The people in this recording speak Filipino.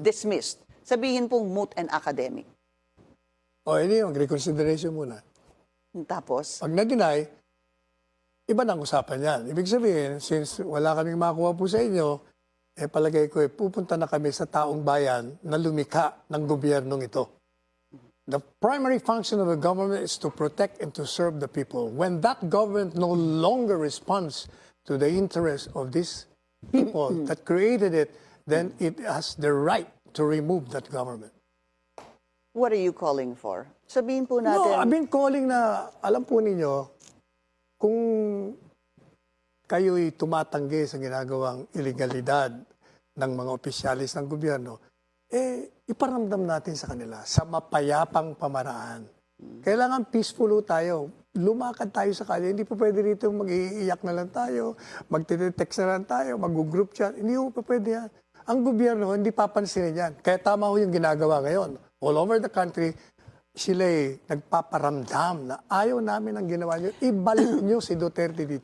dismissed. Sabihin pong moot and academic. O, hindi yung reconsideration muna. Tapos, Pag na-deny, iba nang usapan yan. Ibig sabihin, since wala kaming makuha po sa inyo, palagay ko, pupunta na kami sa taong bayan na lumikha ng gobyernong ito. The primary function of a government is to protect and to serve the people. When that government no longer responds to the interests of these people that created it, then it has the right to remove that government. what are you calling for? Sabihin po No, natin, I've been calling na, alam po ninyo, kung kayo'y tumatanggi sa ginagawang ilegalidad ng mga opisyalis ng gobyerno, iparamdam natin sa kanila sa mapayapang pamaraan. Kailangan peaceful tayo. Lumakad tayo sa kalye. Hindi po pwede rito mag-iiyak na lang tayo, magte-text na lang tayo, mag-group chat. Hindi po pwede yan. Ang gobyerno, hindi papansinin yan. Kaya tama ho yung ginagawa ngayon. All over the country, sila'y nagpaparamdam na ayaw namin ang ginawa nyo. Ibalik nyo si Duterte dito.